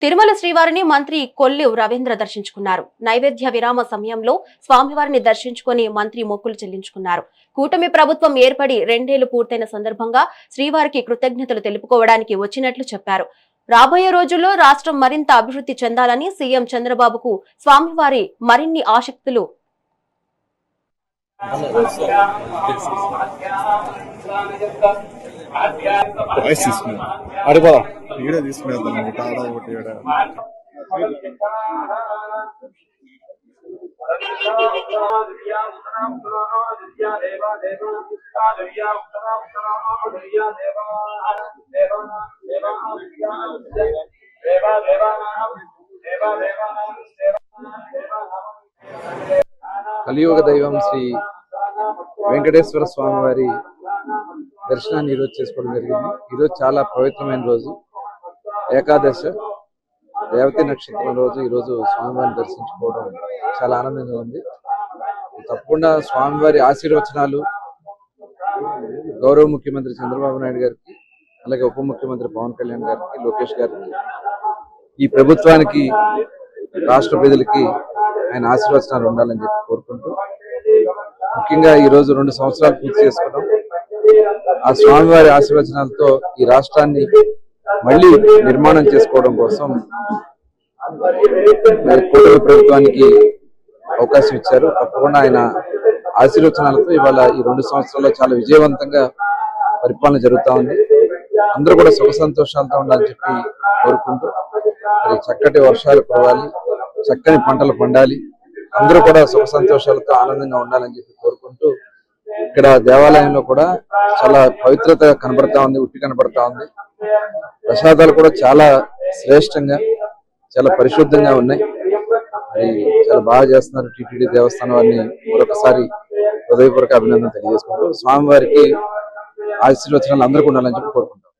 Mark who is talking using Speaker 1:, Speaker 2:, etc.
Speaker 1: తిరుమల శ్రీవారిని మంత్రి కొల్లి రవీంద్ర దర్శించుకున్నారు. నైవేద్య విరామ సమయంలో స్వామివారిని దర్శించుకుని మంత్రి మొక్కులు చెల్లించుకున్నారు. కూటమి ప్రభుత్వం ఏర్పడి 2 ఏళ్లు పూర్తయిన సందర్భంగా శ్రీవారికి కృతజ్ఞతలు తెలుపుకోవడానికి వచ్చినట్లు చెప్పారు. రాబోయే రోజుల్లో రాష్ట్రం మరింత అభివృద్ధి చెందాలని సీఎం చంద్రబాబుకు స్వామివారి మరిన్ని ఆసక్తులు
Speaker 2: కలియుగ దైవం శ్రీ వెంకటేశ్వర స్వామి వారి దర్శనాన్ని ఈరోజు చేసుకోవడం జరిగింది. ఈరోజు చాలా పవిత్రమైన రోజు, ఏకాదశ రేవతి నక్షత్రం రోజు. ఈరోజు స్వామివారిని దర్శించుకోవడం చాలా ఆనందంగా ఉంది. తప్పకుండా స్వామివారి ఆశీర్వచనాలు గౌరవ ముఖ్యమంత్రి చంద్రబాబు నాయుడు గారికి, అలాగే ఉప ముఖ్యమంత్రి పవన్ కళ్యాణ్ గారికి, లోకేష్ గారికి, ఈ ప్రభుత్వానికి, రాష్ట్ర ప్రజలకి ఆయన ఆశీర్వచనాలు ఉండాలని చెప్పి కోరుకుంటూ, ముఖ్యంగా ఈరోజు 2 సంవత్సరాలు పూర్తి చేసుకున్నాం. ఆ స్వామివారి ఆశీర్వచనాలతో ఈ రాష్ట్రాన్ని మళ్ళీ నిర్మాణం చేసుకోవడం కోసం కూటమి ప్రభుత్వానికి అవకాశం ఇచ్చారు. తప్పకుండా ఆయన ఆశీర్వచనాలతో ఇవాళ ఈ 2 సంవత్సరాల్లో చాలా విజయవంతంగా పరిపాలన జరుగుతూ ఉంది. అందరూ కూడా సుఖ సంతోషాలతో ఉండాలని చెప్పి కోరుకుంటూ, మరి చక్కటి వర్షాలు కురవాలి, చక్కని పంటలు పండాలి, అందరూ కూడా సుఖ సంతోషాలతో ఆనందంగా ఉండాలని చెప్పి కోరుకుంటూ, ఇక్కడ దేవాలయంలో కూడా చాలా పవిత్రత కనబడతా ఉంది, ఉట్టి కనబడతా ఉంది. ప్రసాదాలు కూడా చాలా శ్రేష్టంగా, చాలా పరిశుద్ధంగా ఉన్నాయి. మరి చాలా బాగా చేస్తున్నారు టీటీడీ దేవస్థానం వారిని మరొకసారి హృదయపూర్వక అభినందన తెలియజేసుకుంటూ, స్వామివారికి ఆశీర్వచనాలు అందరికీ ఉండాలని చెప్పి కోరుకుంటున్నాను.